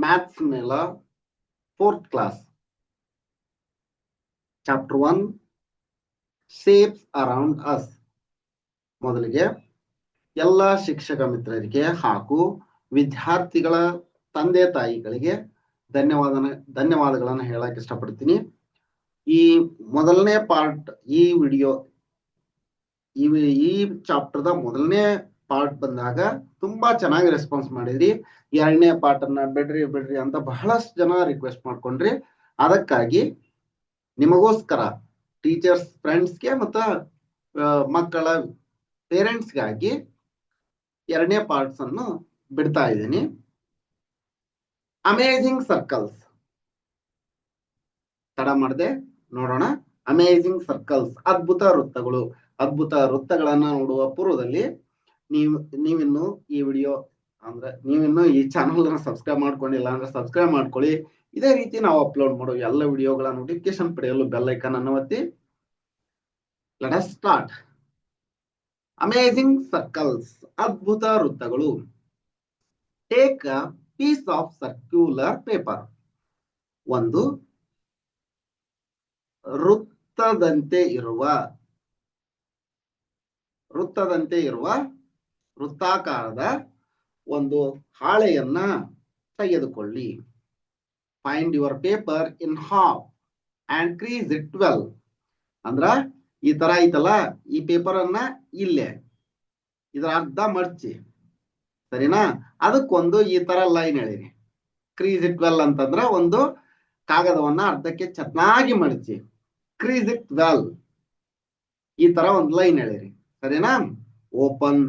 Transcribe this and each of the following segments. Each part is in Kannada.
ಮ್ಯಾಥ್ಸ್ ಮೇಲ 4th class chapter 1 shapes around us. ಮೊದಲಿಗೆ ಎಲ್ಲ ಶಿಕ್ಷಕ ಮಿತ್ರರಿಗೆ ಹಾಗೂ ವಿದ್ಯಾರ್ಥಿಗಳ ತಂದೆ ತಾಯಿಗಳಿಗೆ ಧನ್ಯವಾದಗಳನ್ನು ಹೇಳಕ್ ಇಷ್ಟಪಡ್ತೀನಿ. ಈ ಮೊದಲನೇ ಪಾರ್ಟ್ ಈ ವಿಡಿಯೋ ಈ ಚಾಪ್ಟರ್ದ ಮೊದಲನೇ ಪಾರ್ಟ್ ಬಂದಾಗ ತುಂಬಾ ಚೆನ್ನಾಗಿ ರೆಸ್ಪಾನ್ಸ್ ಮಾಡಿದ್ರಿ. ಎರಡನೇ ಪಾರ್ಟ್ ಅನ್ನ ಬಿಡ್ರಿ ಅಂತ ಬಹಳಷ್ಟು ಜನ ರಿಕ್ವೆಸ್ಟ್ ಮಾಡ್ಕೊಂಡ್ರಿ. ಅದಕ್ಕಾಗಿ ನಿಮಗೋಸ್ಕರ ಟೀಚರ್ಸ್ ಫ್ರೆಂಡ್ಸ್ಗೆ ಮತ್ತು ಮಕ್ಕಳ ಪೇರೆಂಟ್ಸ್ಗಾಗಿ ಎರಡನೇ ಪಾರ್ಟ್ಸ್ ಅನ್ನು ಬಿಡ್ತಾ ಇದ್ದೀನಿ. Amazing circles. ತಡ ಮಾಡದೆ ನೋಡೋಣ. ಅಮೇಜಿಂಗ್ ಸರ್ಕಲ್ಸ್, ಅದ್ಭುತ ವೃತ್ತಗಳು. ಅದ್ಭುತ ವೃತ್ತಗಳನ್ನ ನೋಡುವ ಪೂರ್ವದಲ್ಲಿ ನೀವಿನ್ನು ಈ ವಿಡಿಯೋ ಅಂದ್ರೆ ನೀವಿನ್ನು ಈ ಚಾನಲ್ ಅನ್ನ ಸಬ್ಸ್ಕ್ರೈಬ್ ಮಾಡ್ಕೊಂಡಿಲ್ಲ ಅಂದ್ರೆ ಸಬ್ಸ್ಕ್ರೈಬ್ ಮಾಡ್ಕೊಳ್ಳಿ. ಇದೇ ರೀತಿ ನಾವು ಅಪ್ಲೋಡ್ ಮಾಡೋ ಎಲ್ಲ ವಿಡಿಯೋಗಳ ನೋಟಿಫಿಕೇಶನ್ ಪಡೆಯಲು ಬೆಲ್ ಐಕಾನ್ ಅನ್ನು ಒತ್ತಿ. Let us start. Amazing circles, ಅದ್ಭುತ ವೃತ್ತಗಳು. Take a piece of circular paper. ಒಂದು ವೃತ್ತದಂತೆ ಇರುವ ವೃತ್ತಾಕಾರದ ಒಂದು ಹಾಳೆಯನ್ನ ತೆಗೆದುಕೊಳ್ಳಿ. Find your paper in half and crease it well. ಅಂದ್ರ ಈ ತರ ಐತಲ್ಲ, ಈ ಪೇಪರ್ ಅನ್ನ ಇಲ್ಲೇ ಇದರ ಅರ್ಧ ಮಡ್ಚಿ, ಸರಿನಾ? ಅದಕ್ಕೊಂದು ಈ ತರ ಲೈನ್ ಹೇಳಿರಿ. ಕ್ರೀಸ್ ಇಟ್ ವೆಲ್ ಅಂತಂದ್ರ ಒಂದು ಕಾಗದವನ್ನ ಅರ್ಧಕ್ಕೆ ಚೆನ್ನಾಗಿ ಮಡಚಿ, ಕ್ರೀಸ್ ಇಟ್ ವೆಲ್ ಈ ತರ ಒಂದು ಲೈನ್ ಹೇಳಿರಿ, ಸರಿನಾ? Open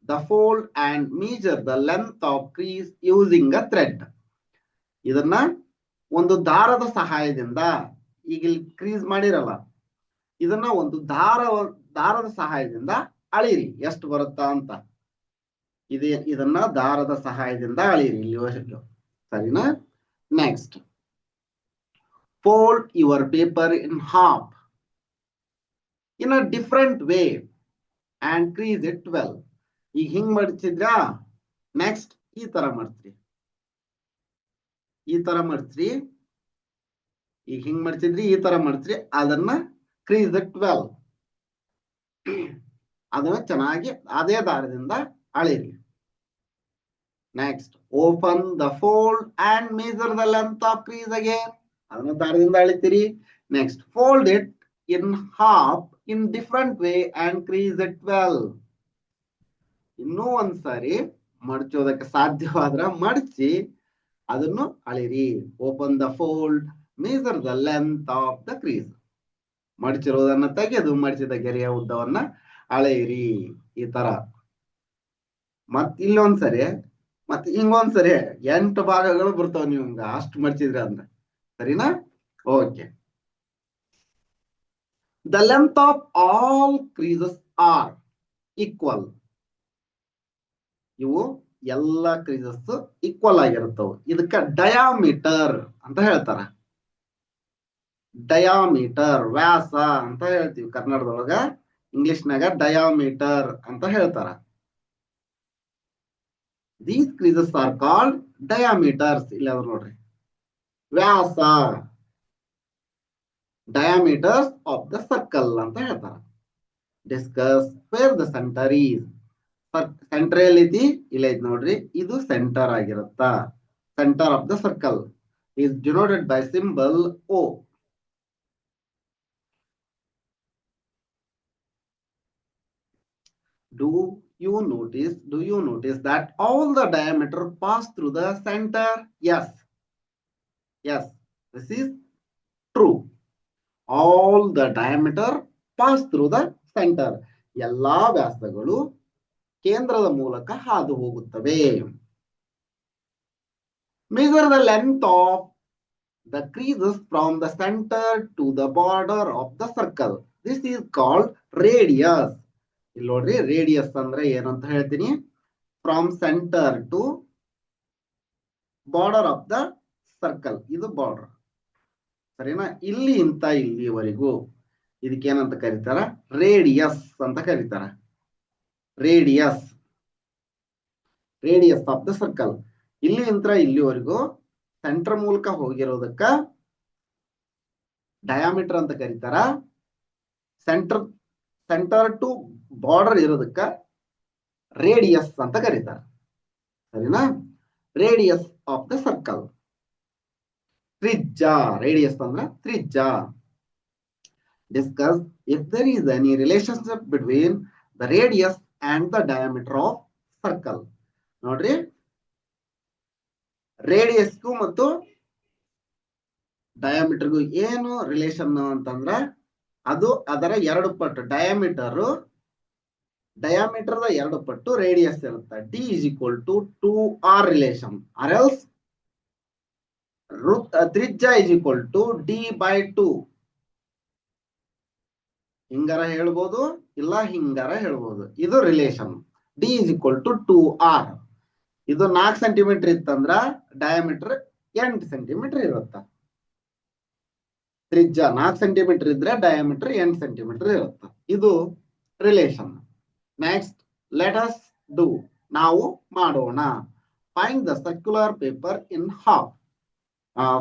the fold and measure the length of crease using a thread. ಇದನ್ನ ಒಂದು ದಾರದ ಸಹಾಯದಿಂದ, ಈಗ ಇಲ್ಲಿ ಕ್ರೀಸ್ ಮಾಡಿರಲ್ಲ, ಇದನ್ನ ಒಂದು ದಾರದ ಸಹಾಯದಿಂದ ಅಳಿರಿ ಎಷ್ಟು ಬರುತ್ತಾ ಅಂತ. ಇದನ್ನ ದಾರದ ಸಹಾಯದಿಂದ ಅಳಿರಿ ಇಲ್ಲಿ, ಸರಿನಾ? Next, fold your paper in half in a different way and crease it well. ಈಗ ಹಿಂಗ್ ಮಡ್ಚಿದ್ರಾ, ನೆಕ್ಸ್ಟ್ ಈ ತರ ಮಡ್ಚ್ರಿ, ಈಗ ಹಿಂಗ್ ಮಡ್ಚಿದ್ರಿ, ಈ ತರ ಮಡ್ಚ್ರಿ, ಅದನ್ನ ಕ್ರೀಸ್ ಇಟ್ ವೆಲ್, ಅದನ್ನ ಚೆನ್ನಾಗಿ ಅದೇ ದಾರದಿಂದ ಅಳಿರಿ. Next, open the fold and measure the length of crease again. ಅದನ್ನ ದಾರದಿಂದ ಅಳಿತೀರಿ. Next, fold it in half in different way and crease it well. ಇನ್ನೂ ಒಂದ್ಸಾರಿ ಮಡಚೋದಕ್ಕೆ ಸಾಧ್ಯವಾದ್ರ ಮಡಚಿ ಅದನ್ನು ಅಳಿರಿ. Open the fold, measure the length of the crease. ಮಡಚಿರೋದನ್ನ ತೆಗೆದು ಮಡಚಿದ ಗೆರೆಯ ಉದ್ದವನ್ನ ಅಳೆಯಿರಿ, ಈ ತರ. ಮತ್ ಇಲ್ಲೊಂದ್ಸರಿ, ಮತ್ತೆ ಹಿಂಗೊಂದ್ಸರಿ 8 ಭಾಗಗಳು ಬರ್ತಾವ ನಿಮ್ಗೆ ಅಷ್ಟು ಮಡಚಿದ್ರಿ ಅಂದ್ರೆ, ಸರಿನಾ? Okay. The length of all creases are equal. ಇವು ಎಲ್ಲ ಕ್ರೀಸಸ್ ಈಕ್ವಲ್ ಆಗಿರುತ್ತವು. ಇದಕ್ಕ ಡಯಾಮೀಟರ್ ಅಂತ ಹೇಳ್ತಾರ. ಡಯಾಮೀಟರ್, ವ್ಯಾಸ ಅಂತ ಹೇಳ್ತೀವಿ ಕನ್ನಡದೊಳಗ. ಇಂಗ್ಲಿಷ್ನಾಗ ಡಯಾಮೀಟರ್ ಅಂತ ಹೇಳ್ತಾರ. These creases are called diameters. ಇಲ್ಲ ನೋಡ್ರಿ, ವ್ಯಾಸ, diameters of the circle ಅಂತ ಹೇಳ್ತಾರ. Discuss where the center is. Centre ಎಲ್ಲಿತಿ? ಇಲ್ಲ ಇದು ನೋಡ್ರಿ, ಇದು ಸೆಂಟರ್ ಆಗಿರುತ್ತಾ. Centre of the circle is denoted by symbol O. Do you notice that all the diameter pass through the center? Yes, this is true. All the diameter pass through the center. ಎಲ್ಲಾ ವ್ಯಾಸಗಳು ಕೇಂದ್ರದ ಮೂಲಕ ಹಾದು ಹೋಗುತ್ತವೆ. Measure the length of the creases from the center to the border of the circle. This is called radius. ಇಲ್ಲಿ ನೋಡ್ರಿ, ರೇಡಿಯಸ್ ಅಂದ್ರೆ ಏನಂತ ಹೇಳ್ತೀನಿ. From centre to border of the circle, ಇದು ಬಾರ್ಡರ್, ಸರಿನಾ? ಇಲ್ಲಿ ಇಂತ ಇಲ್ಲಿವರೆಗೂ ಇದಕ್ಕೇನಂತ ಕರೀತಾರ? ರೇಡಿಯಸ್ ಅಂತ ಕರೀತಾರ. Radius of the circle. ಇಲ್ಲಿ ಇಂತ್ರ ಇಲ್ಲಿವರೆಗೂ ಸೆಂಟರ್ ಮೂಲಕ ಹೋಗಿರೋದಕ್ಕ ಡಯಾಮೀಟರ್ ಅಂತ ಕರೀತಾರ. ಸೆಂಟರ್ ಟು ಬಾರ್ಡರ್ ಇರೋದಕ್ಕ ರೇಡಿಯಸ್ ಅಂತ ಕರೀತಾರ. ಸರಿನಾ? Radius of the circle. ತ್ರಿಜ್ಯ, ರೇಡಿಯಸ್ ಅಂದ್ರೆ ತ್ರಿಜ್ಯ. Discuss if there is any relationship between the radius and the diameter of circle. ನೋಡ್ರಿ, ರೇಡಿಯಸ್ಗೂ ಮತ್ತು ಡಯಾಮೀಟರ್ಗೂ ಏನು ರಿಲೇಷನ್ ಅಂತಂದ್ರ ಅದು ಅದರ 2 ಪಟ್ಟು ಡಯಾಮೀಟರ್ 2 ಪಟ್ಟು ರೇಡಿಯಸ್ ಇರುತ್ತೆ. D is equal to 2R relation, or else ತ್ರಿಜ್ಯ is equal to D/2. ಹಿಂಗಾರ ಹೇಳ್ಬೋದು, ಇಲ್ಲ ಹಿಂಗಾರ ಹೇಳ್ಬೋದು. ಇದು relation. D is equal to 2R. ಇದು 4 ಸೆಂಟಿಮೀಟರ್ ಇತ್ತಂದ್ರ ಡಯಾಮೀಟರ್ 8 ಸೆಂಟಿಮೀಟರ್ ಇರುತ್ತ. ತ್ರಿಜ್ಯ 4 ಸೆಂಟಿಮೀಟರ್ ಇದ್ರೆ ಡಯಾಮೀಟರ್ 8 ಸೆಂಟಿಮೀಟರ್ ಇರುತ್ತ. ಇದು relation. Next, let us do, ನಾವು ಮಾಡೋಣ. Find the circular paper in half.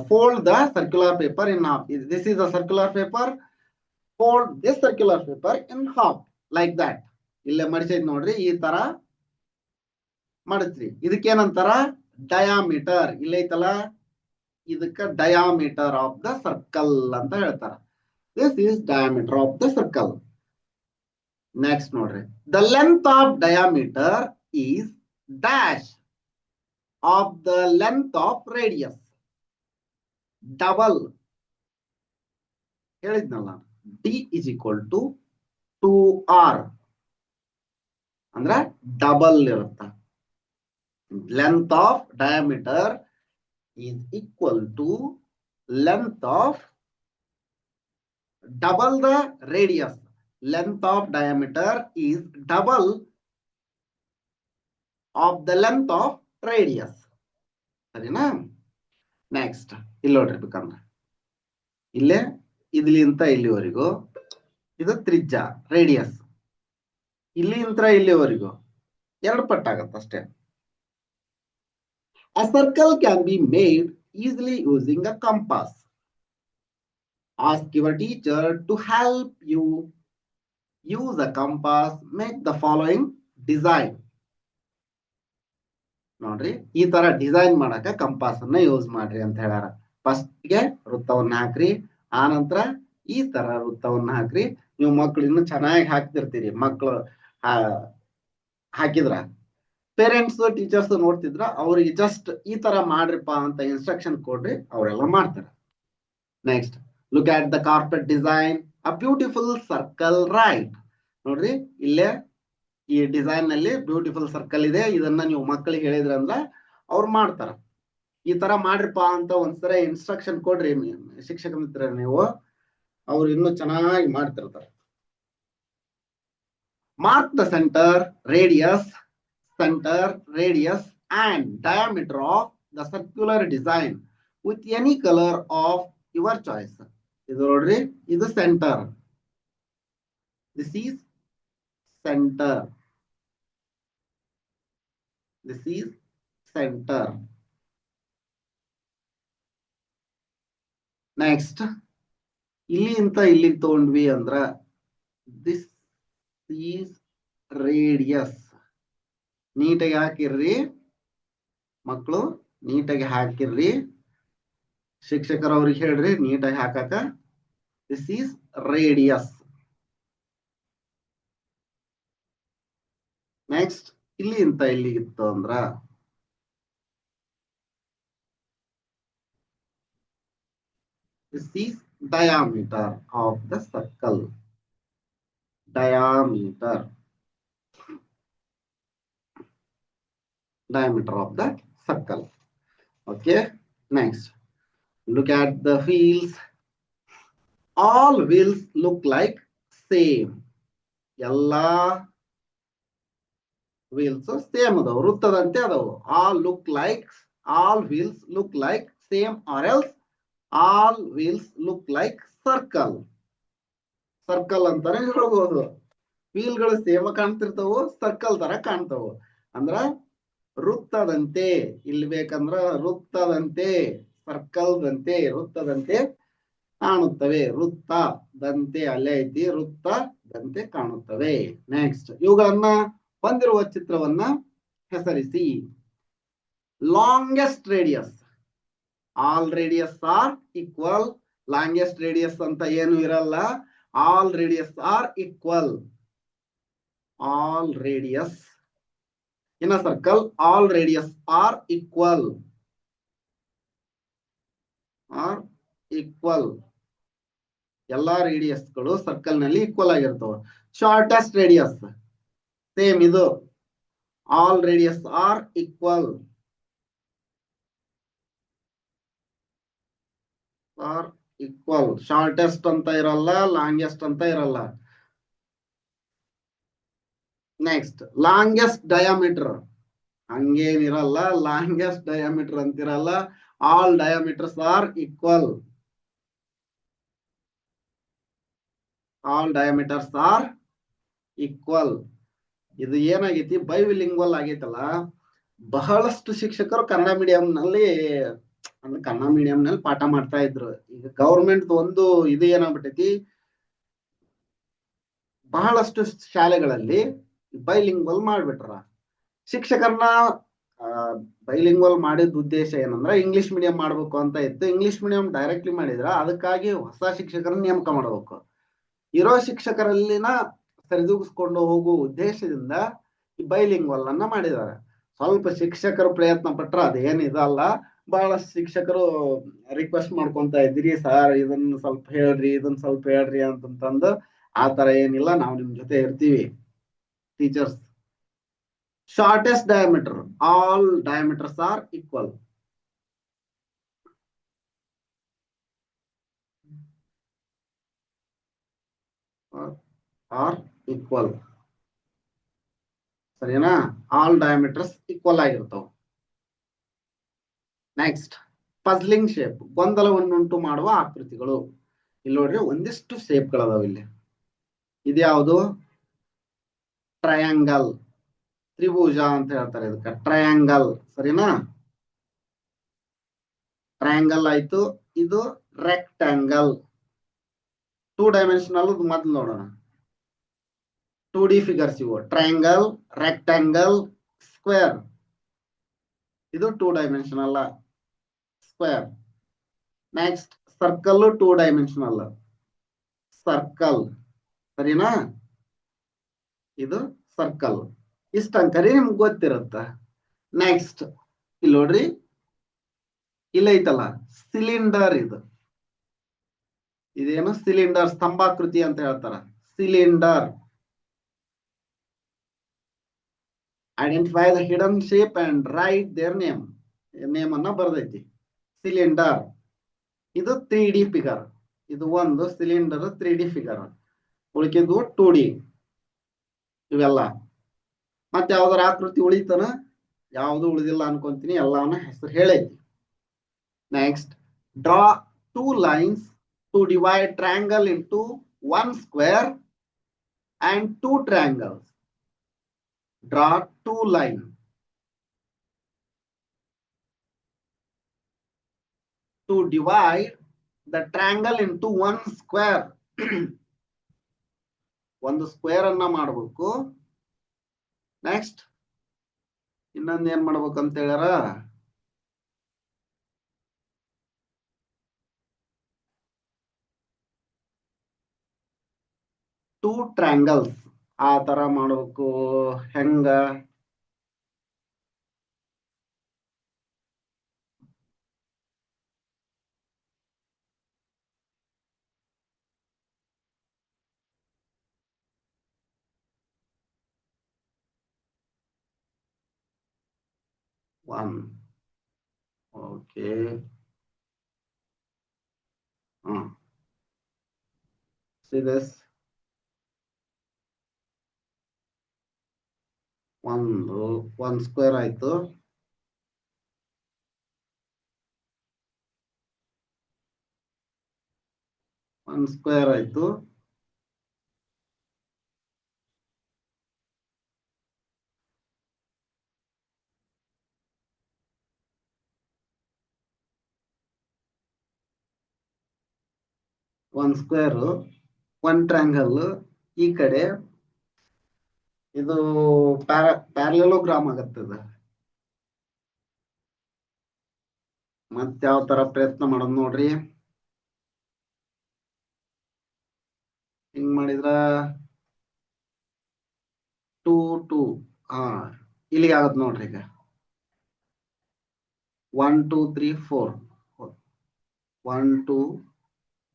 Fold the circular paper in half. This is a circular paper. Fold this circular paper in half like that. ಇಲ್ಲೇ ಮಡಿಸೈತಿ ನೋಡ್ರಿ, ಈ ತರ ಮಡಚ್ರಿ. ಇದಕ್ಕೇನಂತಾರ? ಡಯಾಮೀಟರ್. ಇಲ್ಲೈತಲ್ಲ, ಇದಕ್ಕ ಡಯಾಮೀಟರ್ ಆಫ್ ದ ಸರ್ಕಲ್ ಅಂತ ಹೇಳ್ತಾರ. This is diameter of the circle. Next ನೋಡ್ರಿ, the length of diameter is dash of the length of radius. Double ಹೇಳಿದ್ನಲ್ಲ, D is equal to 2R ಅಂದ್ರ ಡಬಲ್ ಇರುತ್ತ. Length of diameter is equal to length of double the radius. Length of diameter is double of the length of radius. ಸರಿನಾ? ನೆಕ್ಸ್ಟ್, ಇಲ್ಲಿ ನೋಡ್ರಿ, ಬೇಕಂದ್ರೆ ಇಲ್ಲೇ ಇಲ್ಲಿಂತ ಇಲ್ಲಿವರೆಗೂ ಇದು ತ್ರಿಜ್ಯ, ರೇಡಿಯಸ್. ಇಲ್ಲಿಂತ ಇಲ್ಲಿವರೆಗೂ 2 ಪಟ್ಟಾಗತ್ತೆ ಅಷ್ಟೇ. A circle can be made easily using a compass. Ask your teacher to help you use a compass. Make the following design. ನೋಡ್ರಿ, ಈ ತರ ಡಿಸೈನ್ ಮಾಡಕ ಕಂಪಾಸ್ ಅನ್ನ ಯೂಸ್ ಮಾಡ್ರಿ ಅಂತ ಹೇಳ್ಯಾರ. ಫಸ್ಟ್ ಗೆ ವೃತ್ತವನ್ನ ಹಾಕ್ರಿ, ಆ ನಂತರ ಈ ತರ ವೃತ್ತವನ್ನ ಹಾಕ್ರಿ. ನೀವು ಮಕ್ಳು ಇನ್ನು ಚೆನ್ನಾಗಿ ಹಾಕ್ತಿರ್ತೀರಿ. ಮಕ್ಳು ಹಾಕಿದ್ರ ಪೇರೆಂಟ್ಸ್ ಟೀಚರ್ಸ್ ನೋಡ್ತಿದ್ರ, ಅವ್ರಿಗೆ ಜಸ್ಟ್ ಈ ತರ ಮಾಡ್ರಿಪ್ಪ ಅಂತ ಇನ್ಸ್ಟ್ರಕ್ಷನ್ ಕೊಡ್ರಿ, ಅವರೆಲ್ಲ ಮಾಡ್ತಾರೆ. Next, look at the carpet design, a beautiful circle right. ನೋಡ್ರಿ, ಇಲ್ಲೇ ಈ ಡಿಸೈನ್ ನಲ್ಲಿ ಬ್ಯೂಟಿಫುಲ್ ಸರ್ಕಲ್ ಇದೆ. ಇದನ್ನ ನೀವು ಮಕ್ಕಳಿಗೆ ಹೇಳಿದ್ರಂದ್ರ ಅವ್ರು ಮಾಡ್ತಾರ. ಈ ತರ ಮಾಡ್ರಿಪ್ಪ ಅಂತ ಒಂದ್ಸಲ ಇನ್ಸ್ಟ್ರಕ್ಷನ್ ಕೊಡ್ರಿ ಶಿಕ್ಷಕ ಮಿತ್ರ ನೀವು, ಅವ್ರು ಇನ್ನೂ ಚೆನ್ನಾಗಿ ಮಾಡ್ತಿರ್ತಾರೆ. Mark the centre, radius and diameter of the circular design with any colour of your choice. ಇದು ನೋಡ್ರಿ, ಇದು centre. This is centre. This is center. Next, ಇಲ್ಲಿಂದ ಇಲ್ಲಿಗೆ ತಗೊಂಡ್ವಿ ಅಂದ್ರ this is radius. ನೀಟಾಗಿ ಹಾಕಿರ್ರಿ ಮಕ್ಕಳು, ನೀಟಾಗಿ ಹಾಕಿರ್ರಿ. ಶಿಕ್ಷಕರವ್ರಿಗೆ ಹೇಳ್ರಿ ನೀಟಾಗಿ ಹಾಕಾಕ. This is radius. ನೆಕ್ಸ್ಟ್, ಇಲ್ಲಿಂದ ಇಲ್ಲಿಗಿತ್ತು ಅಂದ್ರ this is diameter of the circle. Diameter of the circle. Okay, next, look at the wheels. All wheels look like same. Ella wheels same adavo, ವೃತ್ತದಂತೆ adavo. All wheels look like same, or else all wheels look like circle. ಅಂತಾನೆ ಹೇಳ್ಬೋದು. ವೀಲ್ ಗಳು ಸೇಮ್ ಕಾಣ್ತಿರ್ತಾವು, ಸರ್ಕಲ್ ತರ ಕಾಣ್ತಾವು. ಅಂದ್ರ ವೃತ್ತದಂತೆ, ಇಲ್ಲಿ ಬೇಕಂದ್ರ ವೃತ್ತದಂತೆ, ಸರ್ಕಲ್ದಂತೆ, ವೃತ್ತದಂತೆ ಕಾಣುತ್ತವೆ. ವೃತ್ತದಂತೆ ಅಲ್ಲೇ ಐತಿ, ವೃತ್ತದಂತೆ ಕಾಣುತ್ತವೆ. ನೆಕ್ಸ್ಟ್, ಇವುಗಳನ್ನ ಹೊಂದಿರುವ ಚಿತ್ರವನ್ನ ಹೆಸರಿಸಿ. Longest radius, all radius are equal. Longest radius ಅಂತ ಏನು ಇರಲ್ಲ, all radius are equal. All radius in a circle, all radius are equal. Are equal, ಎಲ್ಲಾ ರೇಡಿಯಸ್ಗಳು ಸರ್ಕಲ್ ನಲ್ಲಿ ಈಕ್ವಲ್ ಆಗಿರ್ತವೆ. ಶಾರ್ಟೆಸ್ಟ್ ರೇಡಿಯಸ್ ಸೇಮ್ ಇದು, all radius are equal. Are equal, shortest ಅಂತ ಇರಲ್ಲ, ಲಾಂಗೆಸ್ಟ್ ಅಂತ ಇರಲ್ಲ. ನೆಕ್ಸ್ಟ್, ಲಾಂಗೆಸ್ಟ್ ಡಯಾಮೀಟರ್ ಹಂಗೇನಿರಲ್ಲ, ಲಾಂಗೆಸ್ಟ್ ಡಯಾಮೀಟರ್ ಅಂತಿರಲ್ಲ, all diameters are equal. All diameters are equal. ಇದು ಏನಾಗೈತಿ, ಬೈಲಿಂಗ್ವಲ್ ಆಗೈತಲ್ಲ. ಬಹಳಷ್ಟು ಶಿಕ್ಷಕರು ಕನ್ನಡ ಮೀಡಿಯಂ ನಲ್ಲಿ, ಅಂದ್ರೆ ಕನ್ನಡ ಮೀಡಿಯಂ ನಲ್ಲಿ ಪಾಠ ಮಾಡ್ತಾ ಇದ್ರು. ಈಗ ಗೌರ್ಮೆಂಟ್ ಒಂದು ಇದು ಏನಾಗ್ಬಿಟ್ಟೈತಿ, ಬಹಳಷ್ಟು ಶಾಲೆಗಳಲ್ಲಿ ಬೈಲಿಂಗ್ವಲ್ ಮಾಡ್ಬಿಟ್ರ. ಶಿಕ್ಷಕರನ್ನ ಬೈಲಿಂಗ್ವಲ್ ಮಾಡಿದ ಉದ್ದೇಶ ಏನಂದ್ರೆ ಇಂಗ್ಲಿಷ್ ಮೀಡಿಯಂ ಮಾಡ್ಬೇಕು ಅಂತ ಇತ್ತು. ಇಂಗ್ಲಿಷ್ ಮೀಡಿಯಂ ಡೈರೆಕ್ಟ್ಲಿ ಮಾಡಿದ್ರ, ಅದಕ್ಕಾಗಿ ಹೊಸ ಶಿಕ್ಷಕರನ್ನ ನೇಮಕ ಮಾಡಬೇಕು. ಇರೋ ಶಿಕ್ಷಕರಲ್ಲಿನ ಸರಿದೂಗಿಸ್ಕೊಂಡು ಹೋಗುವ ಉದ್ದೇಶದಿಂದ ಈ ಬೈಲಿಂಗ್ವಲ್ ಅನ್ನ ಮಾಡಿದ್ದಾರೆ. ಸ್ವಲ್ಪ ಶಿಕ್ಷಕರು ಪ್ರಯತ್ನ ಪಟ್ರ ಅದೇನ್ ಇದಲ್ಲ. ಬಹಳಷ್ಟು ಶಿಕ್ಷಕರು ರಿಕ್ವೆಸ್ಟ್ ಮಾಡ್ಕೊಂತ ಇದ್ದೀರಿ, ಸರ್ ಇದನ್ನ ಸ್ವಲ್ಪ ಹೇಳ್ರಿ, ಇದನ್ನ ಸ್ವಲ್ಪ ಹೇಳ್ರಿ ಅಂತಂತಂದು. ಆ ತರ ಏನಿಲ್ಲ, ನಾವು ನಿಮ್ ಜೊತೆ ಇರ್ತೀವಿ teachers. Shortest diameter, all diameters are equal. Are equal, ಸರಿನಾ? ಆಲ್ ಡಯಾಮೀಟರ್ಸ್ ಈಕ್ವಲ್ ಆಗಿರ್ತಾವ. ನೆಕ್ಸ್ಟ್, ಪಜ್ಲಿಂಗ್ ಶೇಪ್, ಗೊಂದಲವನ್ನುಂಟು ಮಾಡುವ ಆಕೃತಿಗಳು. ಇಲ್ಲಿ ನೋಡ್ರಿ, ಒಂದಿಷ್ಟು ಶೇಪ್ಗಳದಾವ ಇಲ್ಲಿ. ಇದ್ಯಾವುದು? ಟ್ರಯಾಂಗಲ್, ತ್ರಿಭುಜ ಅಂತ ಹೇಳ್ತಾರೆ ಇದಕ್ಕೆ, ಟ್ರಯಾಂಗಲ್, ಸರಿನಾ? ಟ್ರಯಾಂಗಲ್ ಆಯ್ತು. ಇದು ರೆಕ್ಟಾಂಗಲ್, 2 ಡೈಮೆನ್ಷನಲ್. ಮೊದಲು ನೋಡೋಣ, 2D ಫಿಗರ್ಸ್ ಇವು. Triangle, rectangle, square. ಇದು 2 dimensional square. Next, circle, 2 dimensional circle, ಸರಿನಾ? ಇದು ಸರ್ಕಲ್. ಇಷ್ಟಂಕರಿ ನಿಮ್ಗೆ ಗೊತ್ತಿರುತ್ತ. ನೆಕ್ಸ್ಟ್, ಇಲ್ಲಿ ನೋಡ್ರಿ, ಇಲ್ಲೈತಲ್ಲ ಸಿಲಿಂಡರ್. ಇದೇನು ಸಿಲಿಂಡರ್, ಸ್ತಂಭಾಕೃತಿ ಅಂತ ಹೇಳ್ತಾರ. Cylinder. Identify the hidden shape and write there name. Name ಅನ್ನ ಬರ್ದೈತಿ. ಸಿಲಿಂಡರ್ ಇದು 3D ಫಿಗರ್. ಇದು ಒಂದು ಸಿಲಿಂಡರ್ 3D ಫಿಗರ್. ಉಳಿಕಿದ್ದು 2D. ಇವೆಲ್ಲ ಮತ್ತೆ ಯಾವ್ದಾರ ಆಕೃತಿ ಉಳಿತನ? ಯಾವ್ದು ಉಳಿದಿಲ್ಲ ಅನ್ಕೊಂತೀನಿ, ಎಲ್ಲವನ್ನ ಹೆಸರು ಹೇಳೈತಿ. Next, draw 2 lines to divide triangle into 1 square and 2 triangles. Draw 2 lines to divide the triangle into 1 square. ಒಂದು ಸ್ಕ್ವೇರ್ ಅನ್ನ ಮಾಡಬೇಕು. ನೆಕ್ಸ್ಟ್, ಇನ್ನೊಂದು ಏನ್ ಮಾಡ್ಬೇಕಂತ ಹೇಳ್ಯಾರ, 2 triangles. ಆ ತರ ಮಾಡಬೇಕು. ಹೆಂಗ? One. Okay. See this. ಒಂದು ಸ್ಕ್ವೇರ್ ಆಯ್ತು. ಒಂದು ಸ್ಕ್ವೇರ್ ಆಯ್ತು. ಒಂದು ಸ್ಕ್ವೇರ್, ಒಂದು ಟ್ರ್ಯಾಂಗಲ್. ಈ ಕಡೆ ಇದು ಪ್ಯಾರಲೆಲೋಗ್ರಾಮ್ ಆಗತ್ತದ. ಮತ್ ಯಾವ ತರ ಪ್ರಯತ್ನ ಮಾಡೋದು ನೋಡ್ರಿ. ಹಿಂಗ್ ಮಾಡಿದ್ರ 2 2 ಹಾ ಇಲ್ಲಿಗೆ ಆಗತ್ ನೋಡ್ರಿ. ಈಗ 1 2 3 4 1 2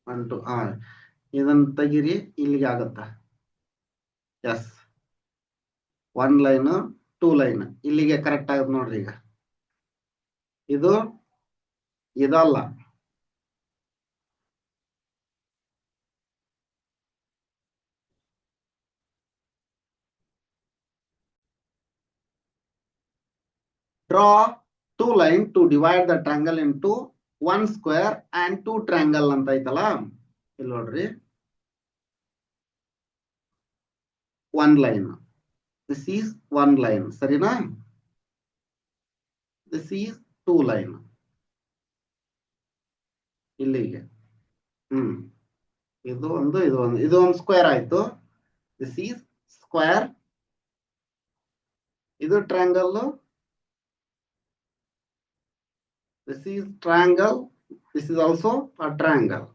1 2 ಇದನ್ನ ತೆಗಿರಿ, ಇಲ್ಲಿಗೆ ಆಗತ್ತ. ಎಸ್, 1 ಲೈನ್ 2 ಲೈನ್ ಇಲ್ಲಿಗೆ ಕರೆಕ್ಟ್ ಆಗತ್ ನೋಡ್ರಿ. ಈಗ ಇದು ಇದಲ್ಲ. Draw 2 line to divide the triangle into 1 square and 2 triangle ಅಂತ ಐತಲ್ಲ. ಇಲ್ಲಿ ನೋಡ್ರಿ, 1 line. This is 1 line. ಸರಿನಾ? This is 2 line. ಇಲ್ಲಿಗೆ ಇದು ಒಂದು ಸ್ಕ್ವೇರ್ ಆಯ್ತು. This is square. ಇದು triangle. This is triangle. This is also a triangle.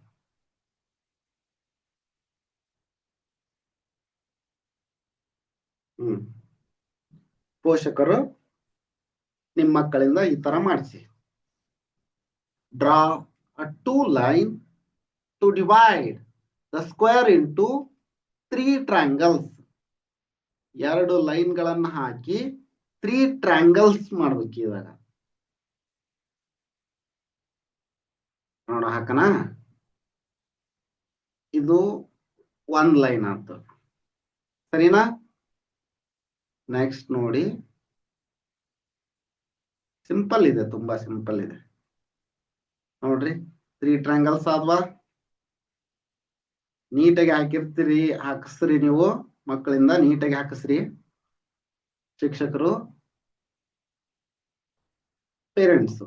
ಪೋಷಕರು ನಿಮ್ಮ ಮಕ್ಕಳಿಂದ ಈ ತರ ಮಾಡಿಸಿ. Draw a 2 line to divide the square into 3 triangles. 2 line ಗಳನ್ನ ಹಾಕಿ 3 ಟ್ರಯಾಂಗಲ್ಸ್ ಮಾಡ್ಬೇಕು. ಇವಾಗ ನೋಡ, ಹಾಕನ. ಇದು 1 ಲೈನ್ ಆಯ್ತು. ಸರಿನಾ? ನೆಕ್ಸ್ಟ್ ನೋಡಿ, ಸಿಂಪಲ್ ಇದೆ, ತುಂಬಾ ಸಿಂಪಲ್ ಇದೆ ನೋಡ್ರಿ. 3 ಟ್ರಯಾಂಗಲ್ಸ್ ಆದ್ವಾ? ನೀಟಾಗಿ ಹಾಕಿರ್ತೀರಿ, ಹಾಕಿಸ್ರಿ ನೀವು ಮಕ್ಕಳಿಂದ, ನೀಟಾಗಿ ಹಾಕಿಸ್ರಿ ಶಿಕ್ಷಕರು, ಪೇರೆಂಟ್ಸ್.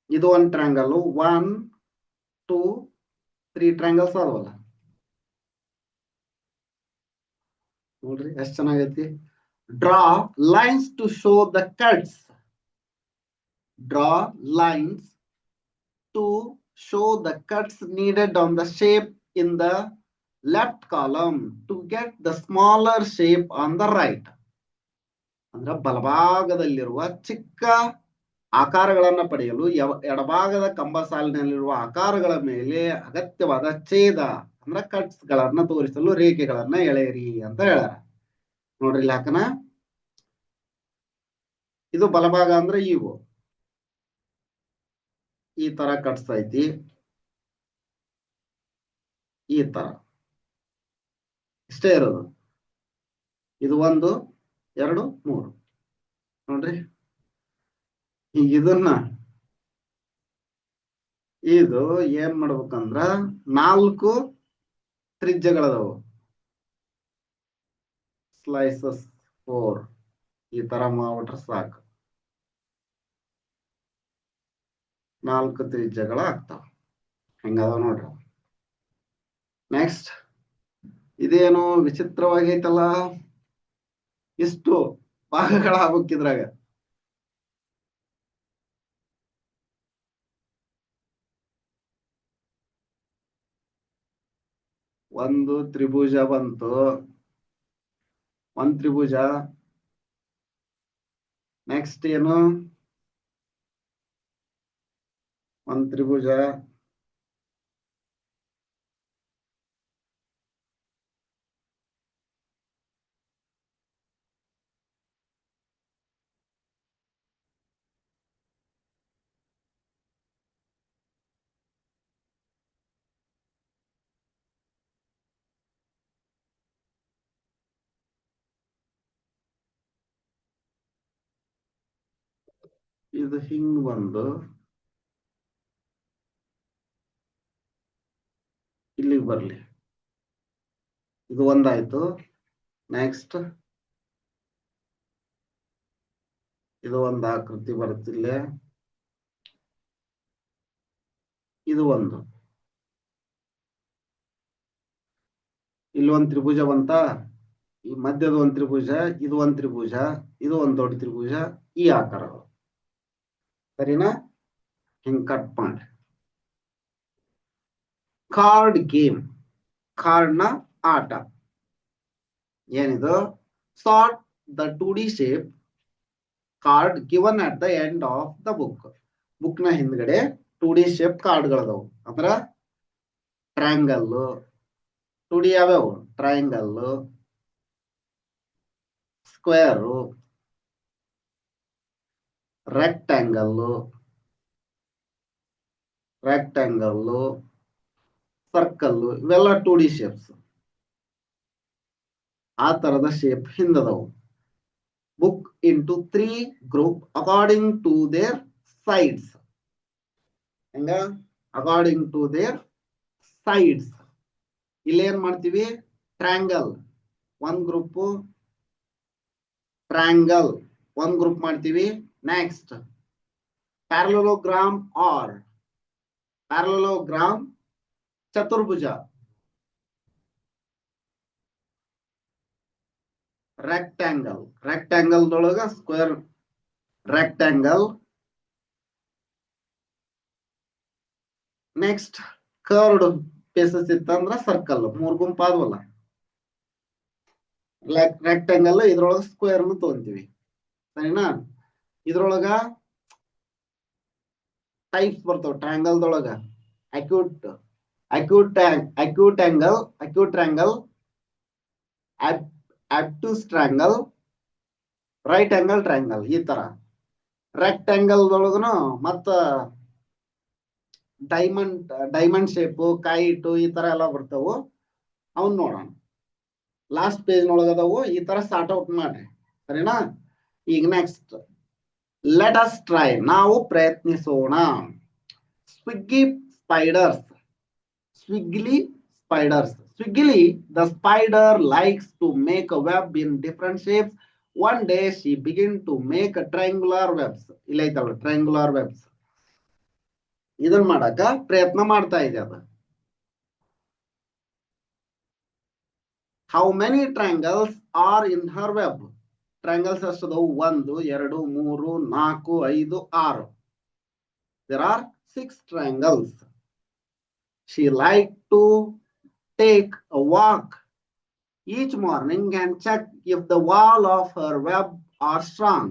ಇದು 1 ಟ್ರಯಾಂಗಲ್, 1 2 3 ಟ್ರಯಾಂಗಲ್ಸ್ ಆದವಲ್ಲ ನೋಡ್ರಿ, ಎಷ್ಟು ಚೆನ್ನಾಗೈತಿ. Draw lines to show the cuts. Draw lines to show the cuts needed on the shape in the left column to get the smaller shape on the right. ಅಂದ್ರೆ ಬಲಭಾಗದಲ್ಲಿರುವ ಚಿಕ್ಕ ಆಕಾರಗಳನ್ನ ಪಡೆಯಲು ಎಡಭಾಗದ ಕಂಬ ಸಾಲಿನಲ್ಲಿರುವ ಆಕಾರಗಳ ಮೇಲೆ ಅಗತ್ಯವಾದ ಛೇದ ಅಂದ್ರೆ ಕಟ್ಸ್ ಗಳನ್ನ ತೋರಿಸಲು ರೇಖೆಗಳನ್ನ ಎಳೆಯಿರಿ ಅಂತ ಹೇಳ್ಯಾರ. ನೋಡ್ರಿ ಇಲ್ಲಿ ಹಾಕನ. ಇದು ಬಲಭಾಗ ಅಂದ್ರೆ ಇವು ಈ ತರ ಕಟ್ಸ್ ಐತಿ, ಈ ತರ ಇಷ್ಟೇ ಇರೋದು. ಇದು 1 2 3 ನೋಡ್ರಿ. ಈಗ ಇದನ್ನ ಇದು ಏನ್ ಮಾಡ್ಬೇಕಂದ್ರ 4 ತ್ರಿಜ್ಯಗಳದವು. ಸ್ಲೈಸಸ್ 4 ಈ ತರ ಮಾಡ್ಬಿಟ್ರೆ ಸಾಕು, 4 ತ್ರಿಜ್ಯಗಳ ಆಗ್ತಾವ. ಹೆಂಗದಾವ ನೋಡ್ರಿ. ನೆಕ್ಸ್ಟ್, ಇದೇನು ವಿಚಿತ್ರವಾಗೈತಲ್ಲ, ಇಷ್ಟು ಭಾಗಗಳಾಗಬೇಕಿದ್ರಾಗ. ಒಂದು ತ್ರಿಭುಜ ಬಂತು, 1 ತ್ರಿಭುಜ. ನೆಕ್ಸ್ಟ್ ಏನು, 1 ತ್ರಿಭುಜ. ಇದು ಹಿಂಗ್ ಬಂದು ಇಲ್ಲಿಗೆ ಬರ್ಲಿ. ಇದು ಒಂದಾಯ್ತು. ನೆಕ್ಸ್ಟ್ ಇದು ಒಂದು ಆಕೃತಿ ಬರುತ್ತಿಲ್ಲ. ಇದು ಒಂದು. ಇಲ್ಲಿ ಒಂದು ತ್ರಿಭುಜ ಬಂತ, ಈ ಮಧ್ಯದ ಒಂದು ತ್ರಿಭುಜ, ಇದು ಒಂದು ತ್ರಿಭುಜ, ಇದು ಒಂದು ದೊಡ್ಡ ತ್ರಿಭುಜ, ಈ ಆಕಾರ. ಸರಿನಾ? ಹಿಂಗ್ ಕಟ್ ಮಾಡಿ. ಕಾರ್ಡ್ ಗೇಮ್, ಕಾರ್ಡ್ ನ ಆಟ. ಏನಿದು? Sort the 2D shape card given at the end of the book. Book ನ ಹಿಂದ್ಗಡೆ 2D shape ಕಾರ್ಡ್ಗಳದಾವು. ಅಂದ್ರ ಟ್ರಯಾಂಗಲ್, 2D ಯಾವ್ಯಾವು? ಟ್ರಯಾಂಗಲ್, ಸ್ಕ್ವೇರ್, ರೆಕ್ಟ್ಯಾಂಗಲ್, ಸರ್ಕಲ್, ಇವೆಲ್ಲ 2D ಶೇಪ್ಸ್. ಆ ತರದ ಶೇಪ್ ಹಿಂದದವು. Book into 3 group according to their sides. ಹೆಂಗ? According to their sides. ಇಲ್ಲಿ ಏನ್ ಮಾಡ್ತೀವಿ? ಟ್ರಯಾಂಗಲ್ ಒಂದ್ ಗ್ರೂಪ್, ಟ್ರಯಾಂಗಲ್ ಒಂದ್ ಗ್ರೂಪ್ ಮಾಡ್ತೀವಿ. ನೆಕ್ಸ್ಟ್ ಪ್ಯಾರಲೋಗ್ರಾಮ್ ಆರ್ ಪ್ಯಾರಲೋಗ್ರಾಮ್ ಚತುರ್ಭುಜ, ರೆಕ್ಟ್ಯಾಂಗಲ್, ರೆಕ್ಟ್ಯಾಂಗಲ್ದೊಳಗ square rectangle. Next curved faces ಇತ್ತಂದ್ರ ಸರ್ಕಲ್, 3 ಗುಂಪು ಆದ್ವಲ್ಲ. ರೆಕ್ಟ್ಯಾಂಗಲ್ ಇದ್ರೊಳಗ ಸ್ಕ್ವೇರ್ ತಗೊಂತೀವಿ. ಸರಿನಾ? ಇದ್ರೊಳಗ ಟೈಪ್ಸ್ ಬರ್ತಾವ. ಟ್ರಯಾಂಗಲ್ದೊಳಗ acute triangle, obtuse triangle, right angle triangle, ಈ ತರ. ರೆಕ್ಟ್ಯಾಂಗಲ್ದೊಳಗನು ಮತ್ತ ಡೈಮಂಡ್ ಶೇಪ್, ಕೈಟ್, ಈ ತರ ಎಲ್ಲ ಬರ್ತಾವು. ಅವನ್ ನೋಡೋಣ. ಲಾಸ್ಟ್ ಪೇಜ್ ನೊಳಗದವು. ಈ ತರ ಸಾರ್ಟ್ ಔಟ್ ಮಾಡ್ರಿ. ಸರಿನಾ? ಈಗ ನೆಕ್ಸ್ಟ್ ಲೆಟ್ ಅಸ್ ಟ್ರೈ, ನಾವು ಪ್ರಯತ್ನಿಸೋಣ. Swiggly spiders, Swiggly spiders. Swiggily, the spider likes to make a web in different shapes. One day she began to make a triangular webs. ಇಲ್ಲ ಐತಲ್ಲ triangular webs. ಇದನ್ನ ಮಾಡಕ ಪ್ರಯತ್ನ ಮಾಡ್ತಾ ಇದೆ ಅದು. How many triangles are in her web? Triangles ಎಷ್ಟದವು? 1 2 3 4 5 6. There are 6 triangles. She liked to take a walk each morning and check if the wall of her web are strong.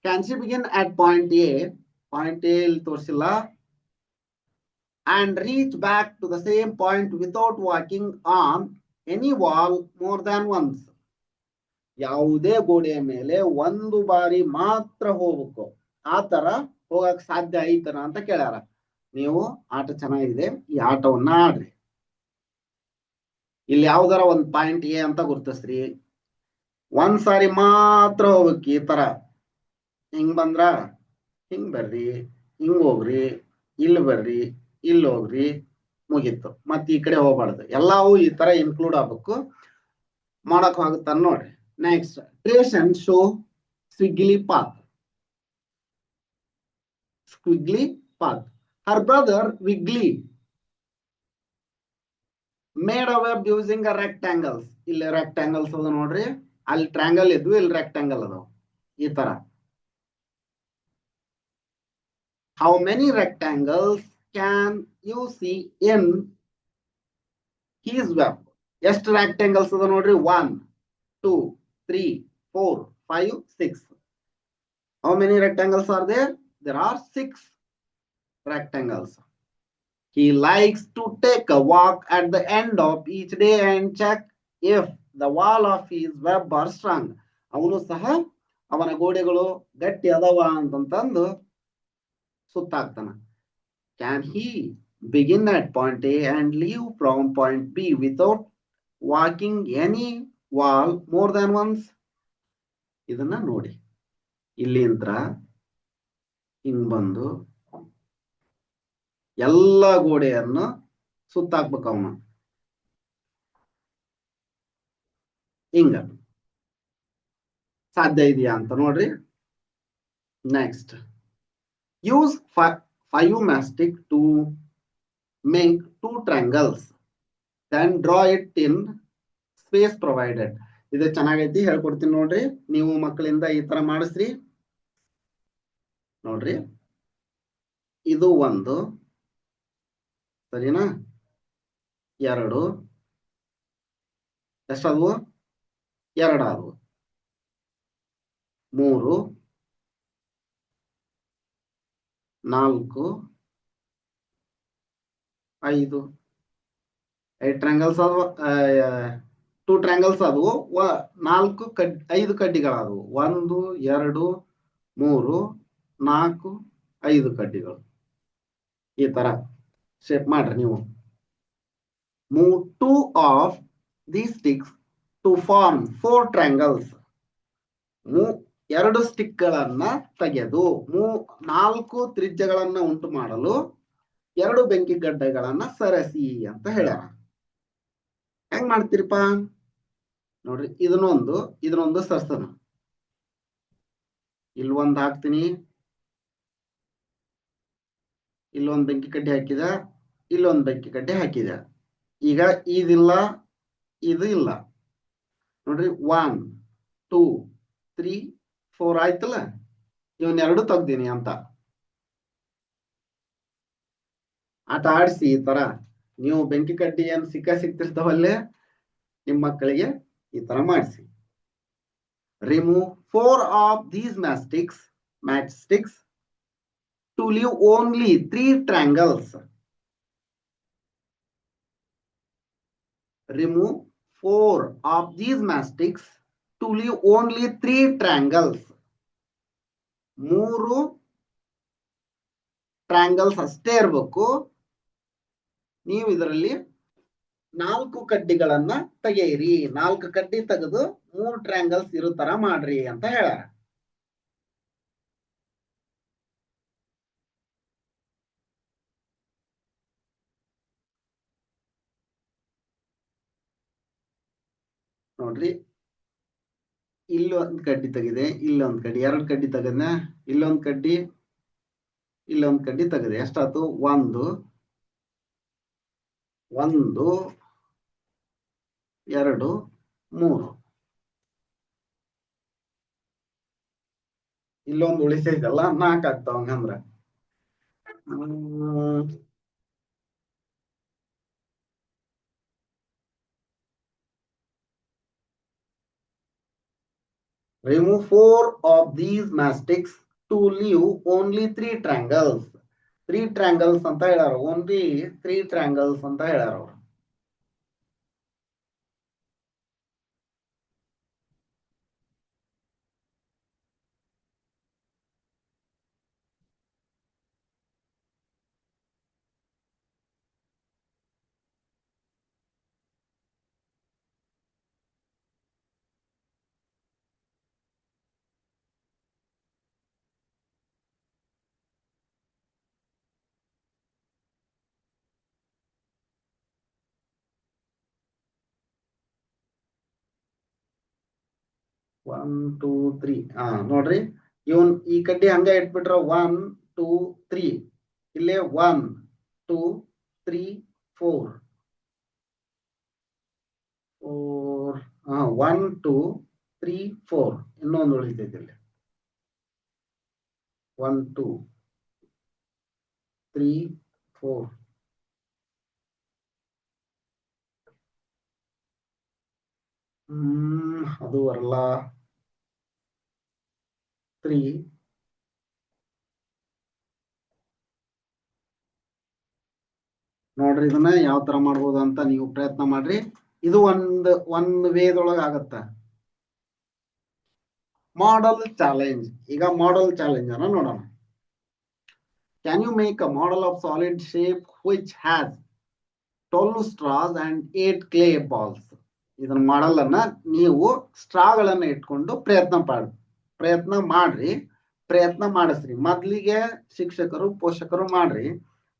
Can she begin at point A, torsilla, and reach back to the same point without walking on any wall more than once? ಯಾವುದೇ ಗೋಡೆಯ ಮೇಲೆ ಒಂದು ಬಾರಿ ಮಾತ್ರ ಹೋಗ್ಬೇಕು. ಆ ತರ ಹೋಗಕ್ ಸಾಧ್ಯ ಐತನ ಅಂತ ಕೇಳ್ಯಾರ. ನೀವು ಆಟ ಚೆನ್ನಾಗಿದೆ, ಈ ಆಟವನ್ನ ಆಡ್ರಿ. ಇಲ್ಲಿ ಯಾವ್ದಾರ ಒಂದ್ ಪಾಯಿಂಟ್ ಎ ಅಂತ ಗುರ್ತಿಸ್ರಿ. ಒಂದ್ ಸಾರಿ ಮಾತ್ರ ಹೋಗ್ಬೇಕು. ಈ ತರ ಹಿಂಗ್ ಬಂದ್ರ ಹಿಂಗ್ ಬರ್ರಿ, ಹಿಂಗ್ ಹೋಗ್ರಿ, ಇಲ್ಲಿ ಬರ್ರಿ, ಇಲ್ಲಿ ಹೋಗ್ರಿ, ಮುಗೀತು. ಮತ್ ಈ ಕಡೆ ಹೋಗ್ಬಾರ್ದು. ಎಲ್ಲಾವು ಈ ತರ ಇನ್ಕ್ಲೂಡ್ ಆಗ್ಬೇಕು. ಮಾಡಕ್ ಆಗುತ್ತ ನೋಡ್ರಿ. Next trace and show Swiggly path. Her brother Wiggly made a web using a rectangles. ಇಲ್ಲಿ rectangles ಅದ ನೋಡ್ರಿ. ಅಲ್ಲಿ ಟ್ರಯಾಂಗಲ್ ಇದ್ವು, ಇಲ್ಲಿ ರೆಕ್ಟ್ಯಾಂಗಲ್ ಅದಾವ. ಈ ತರ. How many rectangles can you see in his web? ಎಷ್ಟು rectangles ಅದ ನೋಡ್ರಿ? 1 2 3 4 5 6. How many rectangles are there? There are 6 rectangles. He likes to take a walk at the end of each day and check if the wall of his web are strong. ಅವನು ಸಹ ಅವನ ಗೋಡೆಗಳು ಗಟ್ಟಿ ಅದಾವ ಅಂತಂದು ಸುತ್ತಾಕ್ತಾನ. Can he begin at point A and leave from point B without walking any wall more than once? ಇದನ್ನ ನೋಡಿ. ಇಲ್ಲಿಂದ್ರ ಹಿಂಗ್ ಬಂದು ಎಲ್ಲ ಗೋಡೆಯನ್ನು ಸುತ್ತಾಕ್ಬೇಕು ಅವನು. ಹಿಂಗ ಸಾಧ್ಯ ಇದೆಯಾ ಅಂತ ನೋಡ್ರಿ. Next use 5 mastic to make 2 triangles. then draw it in space provided. ಇದು ಚೆನ್ನಾಗೈತಿ, ಹೇಳ್ಕೊಡ್ತೀನಿ ನೋಡ್ರಿ. ನೀವು ಮಕ್ಕಳಿಂದ ಈ ತರ ಮಾಡಿಸ್ರಿ ನೋಡ್ರಿ. ಇದು ಒಂದು, ಸರಿನಾ? ಎರಡು, ಎಷ್ಟಾದವು? ಎರಡಾದವು. ಮೂರು, ನಾಲ್ಕು, ಐದು. 8 ಟ್ರಯಾಂಗಲ್ಸ್ ಆದವು, 2 ಟ್ರಯಾಂಗಲ್ಸ್ ಆದವು. 5 ಕಡ್ಡಿಗಳಾದವು. 1 2 3 4 5 ಕಡ್ಡಿಗಳು. ಈ ತರ ಶೇಪ್ ಮಾಡ್ರಿ ನೀವು. Move 2 of these sticks to form 4 triangles. 2 stick ಗಳನ್ನ ತೆಗೆದು 4 ತ್ರಿಜ್ಯಗಳನ್ನ ಉಂಟು ಮಾಡಲು 2 ಬೆಂಕಿ ಗಡ್ಡೆಗಳನ್ನ ಸರಸಿ ಅಂತ ಹೇಳ್ಯಾರ. ಹೆಂಗ್ ಮಾಡ್ತೀರಿಪ್ಪ ನೋಡ್ರಿ. ಇದನ್ನೊಂದು ಸರ್ಸನ. ಇಲ್ಲೊಂದು ಹಾಕ್ತೀನಿ, ಇಲ್ಲೊಂದು ಬೆಂಕಿ ಕಡ್ಡಿ ಹಾಕಿದ, ಇಲ್ಲೊಂದು ಬೆಂಕಿ ಕಡ್ಡಿ ಹಾಕಿದ. ಈಗ ಇದಿಲ್ಲ, ಇದು ಇಲ್ಲ ನೋಡ್ರಿ. 1 2 3 4 ಆಯ್ತಲ್ಲ. ಇವನ್ನೆರಡು ತೆಗ್ದೀನಿ ಅಂತ ಆಟ ಆಡಿಸಿ. ಈ ತರ ನೀವು ಬೆಂಕಿ ಕಡ್ಡಿ ಏನ್ ಸಿಗ್ತಿರ್ತಾವಲ್ಲೇ, ನಿಮ್ಮ ಮಕ್ಕಳಿಗೆ ಈ ತರ ಮಾಡಿಸಿ. Remove 4 of these matchsticks to leave only 3 triangles. Remove 4 of these matchsticks to leave only 3 triangles. 3 triangles ಅಷ್ಟೇ ಇರಬೇಕು. ನೀವು ಇದರಲ್ಲಿ 4 ಕಡ್ಡಿಗಳನ್ನ ತೆಗೆಯಿರಿ. 4 ಕಡ್ಡಿ ತೆಗೆದು 3 ಟ್ರಯಾಂಗಲ್ಸ್ ಇರೋ ತರ ಮಾಡ್ರಿ ಅಂತ ಹೇಳ. ನೋಡ್ರಿ, ಇಲ್ಲೊಂದು ಕಡ್ಡಿ ತೆಗಿದೆ, ಇಲ್ಲೊಂದು ಕಡ್ಡಿ, 2 ಕಡ್ಡಿ ತೆಗದ್ನ, ಇಲ್ಲೊಂದು ಕಡ್ಡಿ, ಇಲ್ಲೊಂದು ಕಡ್ಡಿ ತೆಗೆದೆ. ಎಷ್ಟಾಯ್ತು? 1 1 2 3. ಇಲ್ಲೊಂದು ಉಳಿಸೈತಲ್ಲ, 4 ಆಗ್ತಾವ. ಹಂಗಂದ್ರ remove 4 of these matchsticks to leave only 3 triangles. 3 triangles ಅಂತ ಹೇಳಾರ. ಓನ್ಲಿ 3 triangles ಅಂತ ಹೇಳಾರ ಅವರು. One two three. ನೋಡ್ರಿ, ಈ ಕಡ್ಡಿ ಹಂಗ ಇಟ್ಬಿಟ್ರ 1 2 3. ಇಲ್ಲೇ 1 2 3 4 1 2 3 4. ಇನ್ನೊಂದು ಉಳಿತೈತಿ ಇಲ್ಲಿ. 1 2 3 4. ಅದು ಬರಲ್ಲ. 3 ನೋಡ್ರಿ. ಇದನ್ನ ಯಾವ ತರ ಮಾಡ್ಬೋದು ಅಂತ ನೀವು ಪ್ರಯತ್ನ ಮಾಡ್ರಿ. ಇದು ಒಂದ್ ವೇದೊಳಗ ಆಗತ್ತ. Model challenge. ಈಗ ಮಾಡಲ್ ಚಾಲೆಂಜ್ ಅನ್ನ ನೋಡೋಣ. Can you make a model of solid shape which has 12 straws and 8 clay balls. ಇದನ್ನ ಮಾಡಲ್ ಅನ್ನ ನೀವು ಸ್ಟ್ರಾಗಳನ್ನ ಇಟ್ಕೊಂಡು ಪ್ರಯತ್ನ ಮಾಡ್ರಿ, ಪ್ರಯತ್ನ ಮಾಡಿಸ್ರಿ. ಮೊದ್ಲಿಗೆ ಶಿಕ್ಷಕರು ಪೋಷಕರು ಮಾಡ್ರಿ,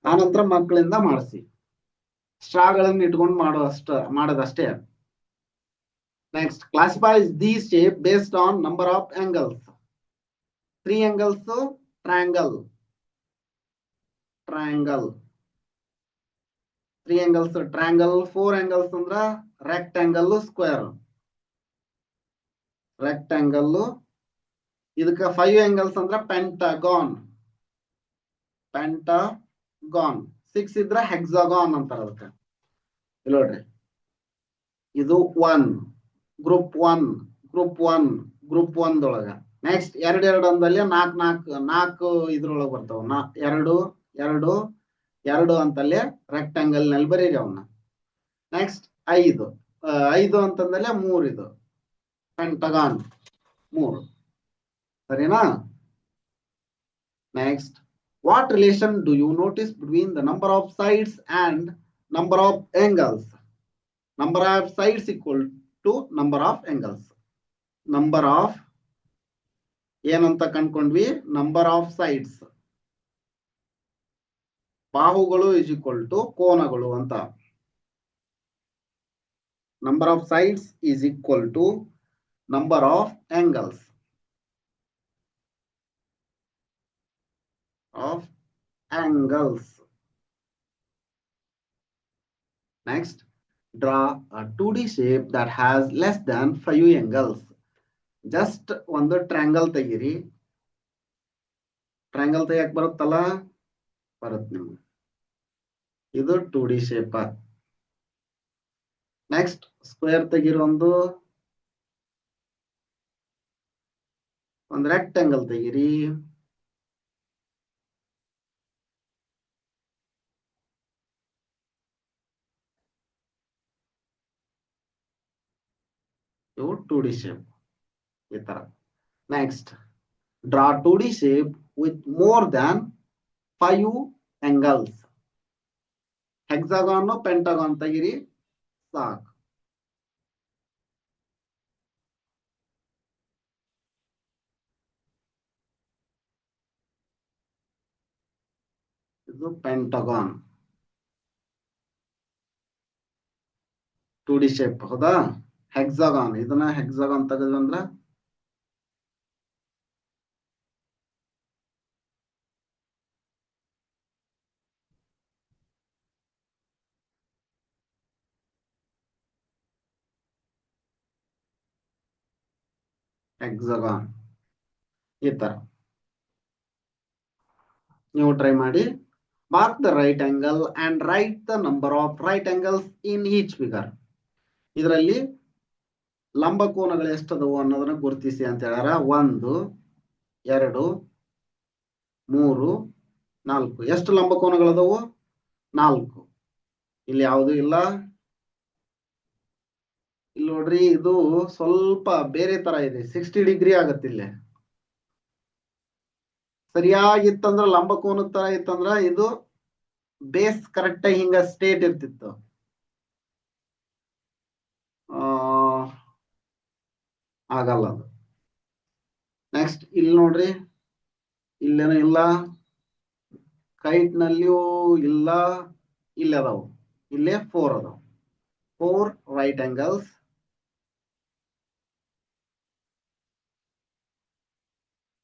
ಆನಂತರ ಮಕ್ಕಳಿಂದ ಮಾಡಿಸಿ. ಸ್ಟ್ರಾಗಳನ್ನ ಇಟ್ಕೊಂಡು ಮಾಡೋದಷ್ಟೇ. Next, classify these shape based on number of angles. 3 angles, triangle. 3 angles triangle, 4 angles ಅಂದ್ರ rectangle, square. rectangle, ಇದಕ್ಕ 5 angles ಅಂದ್ರ pentagon. pentagon. 6 ಇದ್ರ hexagon ಅಂತಾರ ಅದಕ್ಕ. ಇಲ್ಲಿ ನೋಡ್ರಿ, ಇದು 1 ಗ್ರೂಪ್ 1 ಗ್ರೂಪ್ 1 ಗ್ರೂಪ್ 1 ದೊಳಗ. ನೆಕ್ಸ್ಟ್ 2 2 ಅಂದಲ್ಲಿ 4 4 4 ಇದ್ರೊಳಗೆ ಬರ್ತಾವ. 2 2 2 ಅಂತಲ್ಲಿ ರೆಕ್ಟಾಂಗಲ್ ನಲ್ಲಿ ಬರೀರಿ ಅವನ್ನ. ನೆಕ್ಸ್ಟ್ 5 5 ಅಂತಂದಲ್ಲೇ 3 ಇದು ಪೆಂಟಗಾನ್ 3. ಸರಿನಾ? Next, what relation do you notice between the number of sides and number of angles? Number of sides equal to number of angles. Number of ಏನಂತ ಕಂಡ್ಕೊಂಡ್ವಿ? ನಂಬರ್ ಆಫ್ ಸೈಡ್ಸ್, ಬಾಹುಗಳು ಇಸ್ ಈಕ್ವಲ್ ಟು ಕೋನಗಳು ಅಂತ. Number of sides is equal to number of angles. Next, draw a 2D shape that has less than 5 angles. Just ಒಂದು ಟ್ರಯಾಂಗಲ್ ತೆಗೀರಿ. ಟ್ರಯಾಂಗಲ್ ತೆಗಿಯಕ್ ಬರುತ್ತಲ್ಲ? ಬರುತ್ತೆ ನಿಮ್ಗೆ. ಇದು 2D ಶೇಪ್. ನೆಕ್ಸ್ಟ್, ಸ್ಕ್ವೇರ್ ತೆಗೀರಿ. ಒಂದು ರೆಕ್ಟಾಂಗಲ್ ತೆಗೀರಿ. ಇವು 2D ಶೇಪ್ ಈ ತರ. Next, draw 2D shape with more than 5 angles. Hexagon pentagon ತೆಗಿರಿ ಸಾಕು. ಇದು ಪೆಂಟಗಾನ್ 2D ಶೇಪ್. ಹೌದಾ? ಹೆಕ್ಸಾಗಾನ್, ಇದನ್ನ ಹೆಕ್ಸಾಗಾನ್ ತೆಗೆದ್ರಂದ್ರ ಹೆಕ್ಸಾಗಾನ್ ಈ ತರ. ನೀವು ಟ್ರೈ ಮಾಡಿ. Mark the right angle and write the number of right angles in each figure. ಇದರಲ್ಲಿ ಲಂಬಕೋನಗಳು ಎಷ್ಟದವು ಅನ್ನೋದನ್ನ ಗುರುತಿಸಿ ಅಂತ ಹೇಳ್ಯಾರ. 1 2 3 4. ಎಷ್ಟು ಲಂಬಕೋನಗಳದವು? 4. ಇಲ್ಲಿ ಯಾವುದು ಇಲ್ಲ. ಇಲ್ಲಿ ನೋಡ್ರಿ, ಇದು ಸ್ವಲ್ಪ ಬೇರೆ ತರ ಇದೆ. 60 ಡಿಗ್ರಿ ಆಗತ್ತೆ. ಇಲ್ಲಿ ಸರಿಯಾಗಿತ್ತಂದ್ರ ಲಂಬಕೋನದ ತರ ಇತ್ತಂದ್ರ ಇದು ಬೇಸ್ ಕರೆಕ್ಟ್ ಆಗಿ ಹಿಂಗ ಸ್ಟೇಟ್ ಇರ್ತಿತ್ತು. ಆಗಲ್ಲ ಅದು. ನೆಕ್ಸ್ಟ್, ಇಲ್ಲಿ ನೋಡ್ರಿ, ಇಲ್ಲೇನೋ ಇಲ್ಲ. ಕೈಟ್ ನಲ್ಲಿಯೂ ಇಲ್ಲ. ಇಲ್ಲಿ ಅದಾವು. ಇಲ್ಲೇ 4 ಅದಾವ. 4 ರೈಟ್ ಆಂಗಲ್ಸ್.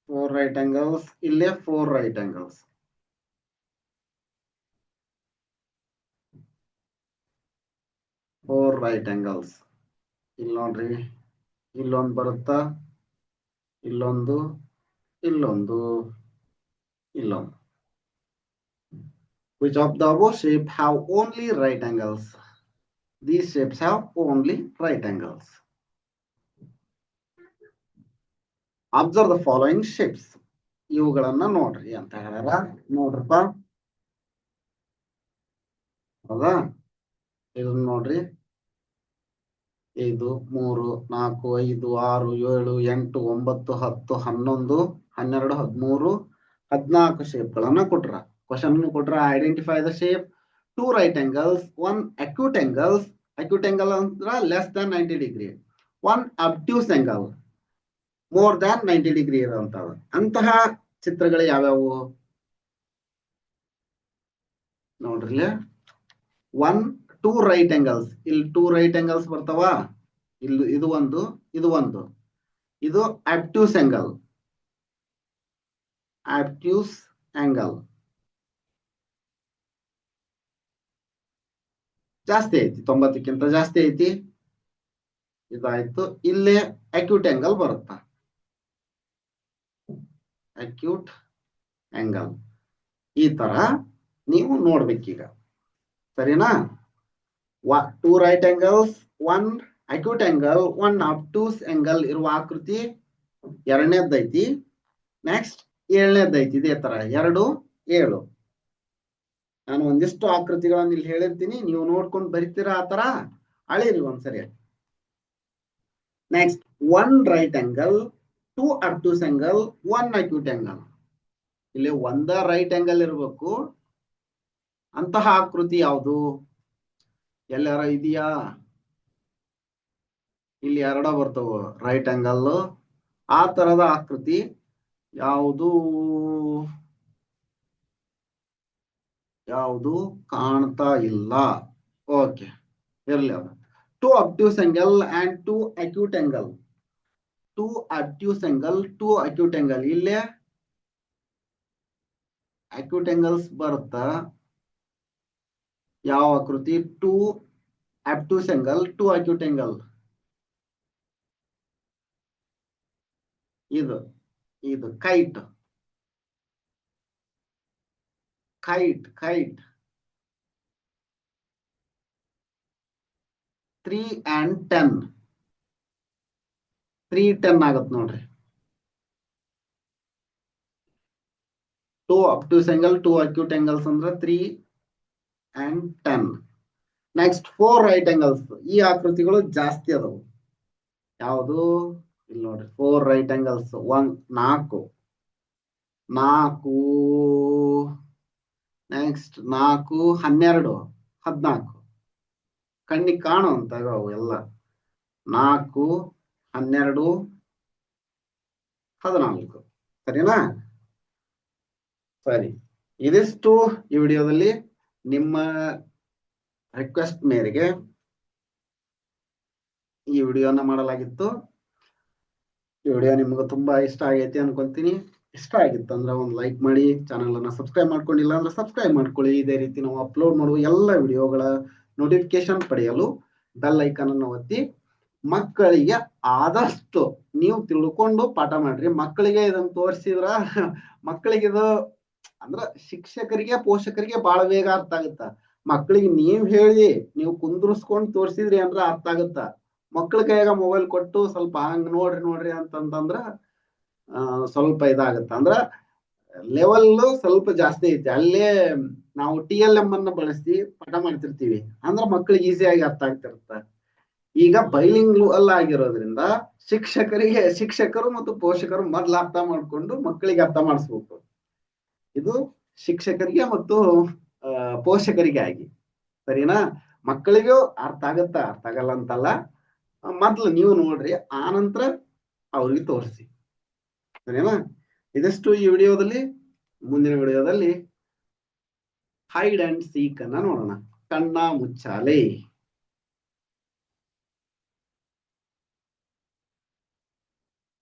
4 right angles. ಇಲ್ಲೇ 4 ರೈಟ್ ಆಂಗಲ್ಸ್. 4 right angles. ಇಲ್ಲಿ ನೋಡ್ರಿ, ಇಲ್ಲೊಂದು ಬರುತ್ತಾ, ಇಲ್ಲೊಂದು, ಇಲ್ಲೊಂದು, ಇಲ್ಲೊಂದು. Which of the above shape have only right angles? These shapes have only right angles. Observe the following shapes. ಇವುಗಳನ್ನ ನೋಡ್ರಿ ಅಂತ ಹೇಳ್ಯಾರ. ನೋಡ್ರಪ್ಪ, ಹೌದಾ? ಇದನ್ನ ನೋಡ್ರಿ. 5 3 4 5 6 7 8 9 10 11 12 13 14 ಶೇಪ್ಗಳನ್ನ ಕೊಟ್ರ. ಕ್ವಶನ್ ಕೊಟ್ರ, identify the shape 2 right angles, 1 acute angles. acute angle ಅಂದ್ರ less than 90 degree. 1 obtuse angle, more than 90 degree ಇರುವಂತಹ ಅಂತಹ ಚಿತ್ರಗಳು ಯಾವ್ಯಾವು ನೋಡ್ರಿ. 1 2 ರೈಟ್ angles. ಇಲ್ಲಿ 2 ರೈಟ್ angles ಬರ್ತಾವ. ಇಲ್ಲಿ ಇದು ಒಂದು, ಇದು ಒಂದು. ಇದು obtuse angle. obtuse angle. ಜಾಸ್ತಿ ಐತಿ, 90ಕ್ಕಿಂತ ಜಾಸ್ತಿ ಐತಿ. ಇದಾಯ್ತು. ಇಲ್ಲೇ ಅಕ್ಯೂಟ್ ಆಂಗಲ್ ಬರುತ್ತಾ, ಅಕ್ಯೂಟ್ ಆಂಗಲ್ ಈ ತರ ನೀವು ನೋಡ್ಬೇಕೀಗ. ಸರಿನಾ? 2 right angles, 1 acute angle, 1 obtuse angle ಇರುವ ಆಕೃತಿ ಎರಡನೇದೈತಿ. ನೆಕ್ಸ್ಟ್ 7ನೇದೈತಿ ಇದೇ ತರ 2 7. ನಾನು ಒಂದಿಷ್ಟು ಆಕೃತಿಗಳನ್ನು ಇಲ್ಲಿ ಹೇಳಿರ್ತೀನಿ, ನೀವು ನೋಡ್ಕೊಂಡು ಬರಿತೀರಾ. ಆ ತರ ಅಳಿರಿ ಒಂದ್ಸರಿ. Next 1 right angle, 2 obtuse angle, 1 acute angle. ಇಲ್ಲಿ 1 ರೈಟ್ ಆಂಗಲ್ ಇರಬೇಕು. ಅಂತಹ ಆಕೃತಿ ಯಾವುದು? ಎಲ್ಲಾರ ಇದೆಯಾ? ಇಲ್ಲಿ 2 ಬರ್ತವು ರೈಟ್ ಆಂಗಲ್. ಆ ತರದ ಆಕೃತಿ ಯಾವುದು ಯಾವುದು ಕಾಣ್ತಾ ಇಲ್ಲ. ಓಕೆ, ಇರ್ಲಿ. 2 obtuse angle and 2 acute angle. 2 obtuse angle, 2 acute angle. ಇಲ್ಲೇ ಅಕ್ಯೂಟ್ ಆಂಗಲ್ಸ್ ಬರುತ್ತಾ? ಯಾವ ಆಕೃತಿ? 2 ಅಬ್ಟ್ಯೂಸ್ ಆಂಗಲ್, 2 ಅಕ್ಯೂಟ್ ಆಂಗಲ್. ಇದು ಕೈಟ್. 3 and 10. 3 10 ಆಗತ್ ನೋಡ್ರಿ. 2 ಅಬ್ಟ್ಯೂಸ್ ಆಂಗಲ್, 2 ಅಕ್ಯೂಟ್ ಆಂಗಲ್ಸ್ ಅಂದ್ರೆ 3 and 10. Next 4 right angles. ಈ ಆಕೃತಿಗಳು ಜಾಸ್ತಿ ಅದಾವು. ಯಾವುದು? ಇಲ್ಲಿ ನೋಡ್ರಿ, 4 ರೈಟ್ ಆಂಗಲ್ಸ್. 4 ನೆಕ್ಸ್ಟ್ 4 12 14. ಕಣ್ಣಿಗೆ ಕಾಣುವಂತ ಅವು ಎಲ್ಲ. 4 12 14. ಸರಿನಾ? ಸರಿ, ಇದಿಷ್ಟು ಈ ವಿಡಿಯೋದಲ್ಲಿ ನಿಮ್ಮ ರಿಕ್ವೆಸ್ಟ್ ಮೇರೆಗೆ ಈ ವಿಡಿಯೋನ ಮಾಡಲಾಗಿತ್ತು. ಈ ವಿಡಿಯೋ ನಿಮ್ಗೆ ತುಂಬಾ ಇಷ್ಟ ಆಗೈತಿ ಅನ್ಕೊಂತೀನಿ. ಇಷ್ಟ ಆಗಿತ್ತು ಅಂದ್ರೆ ಒಂದು ಲೈಕ್ ಮಾಡಿ, ಚಾನಲ್ ಅನ್ನ ಸಬ್ಸ್ಕ್ರೈಬ್ ಮಾಡ್ಕೊಂಡಿಲ್ಲ ಅಂದ್ರೆ ಸಬ್ಸ್ಕ್ರೈಬ್ ಮಾಡ್ಕೊಳ್ಳಿ. ಇದೇ ರೀತಿ ನಾವು ಅಪ್ಲೋಡ್ ಮಾಡುವ ಎಲ್ಲ ವಿಡಿಯೋಗಳ ನೋಟಿಫಿಕೇಶನ್ ಪಡೆಯಲು ಬೆಲ್ ಐಕಾನ್ ಅನ್ನು ಒತ್ತಿ. ಮಕ್ಕಳಿಗೆ ಆದಷ್ಟು ನೀವು ತಿಳ್ಕೊಂಡು ಪಾಠ ಮಾಡ್ರಿ. ಮಕ್ಕಳಿಗೆ ಇದನ್ನ ತೋರಿಸಿದ್ರ ಮಕ್ಕಳಿಗೆ ಇದು ಅಂದ್ರ ಶಿಕ್ಷಕರಿಗೆ ಪೋಷಕರಿಗೆ ಬಹಳ ಬೇಗ ಅರ್ಥ ಆಗುತ್ತ. ಮಕ್ಕಳಿಗೆ ನೀವ್ ಹೇಳಿ ನೀವು ಕುಂದ್ರಸ್ಕೊಂಡ್ ತೋರ್ಸಿದ್ರಿ ಅಂದ್ರ ಅರ್ಥ ಆಗುತ್ತ. ಮಕ್ಕಳ ಕೈಯಾಗ ಮೊಬೈಲ್ ಕೊಟ್ಟು ಸ್ವಲ್ಪ ಹಂಗ್ ನೋಡ್ರಿ ಅಂತಂದ್ರ ಸ್ವಲ್ಪ ಇದಾಗತ್ತ. ಅಂದ್ರ ಲೆವೆಲ್ ಸ್ವಲ್ಪ ಜಾಸ್ತಿ ಐತಿ. ಅಲ್ಲೇ ನಾವು TLM ಅನ್ನ ಬಳಸಿ ಪಾಠ ಮಾಡ್ತಿರ್ತೀವಿ ಅಂದ್ರ ಮಕ್ಕಳಿಗೆ ಈಸಿಯಾಗಿ ಅರ್ಥ ಆಗ್ತಿರುತ್ತ. ಈಗ ಬೈಲಿಂಗ್ವಲ್ ಆಗಿರೋದ್ರಿಂದ ಶಿಕ್ಷಕರು ಮತ್ತು ಪೋಷಕರು ಮೊದ್ಲು ಅರ್ಥ ಮಾಡ್ಕೊಂಡು ಮಕ್ಕಳಿಗೆ ಅರ್ಥ ಮಾಡಿಸ್ಬೇಕು. ಇದು ಶಿಕ್ಷಕರಿಗೆ ಮತ್ತು ಪೋಷಕರಿಗೆ ಆಗಿ. ಸರಿನಾ? ಮಕ್ಕಳಿಗೂ ಅರ್ಥ ಆಗತ್ತ, ಅರ್ಥ ಆಗಲ್ಲ ಅಂತಲ್ಲ. ಮೊದ್ಲು ನೀವು ನೋಡ್ರಿ, ಆನಂತರ ಅವ್ರಿಗೆ ತೋರಿಸಿ. ಸರಿನಾ? ಇದಿಷ್ಟು ಈ ವಿಡಿಯೋದಲ್ಲಿ. ಮುಂದಿನ ವಿಡಿಯೋದಲ್ಲಿ ಹೈಡ್ ಅಂಡ್ ಸೀಕ್ ಅನ್ನ ನೋಡೋಣ. ಕಣ್ಣ ಮುಚ್ಚಾಲೆ.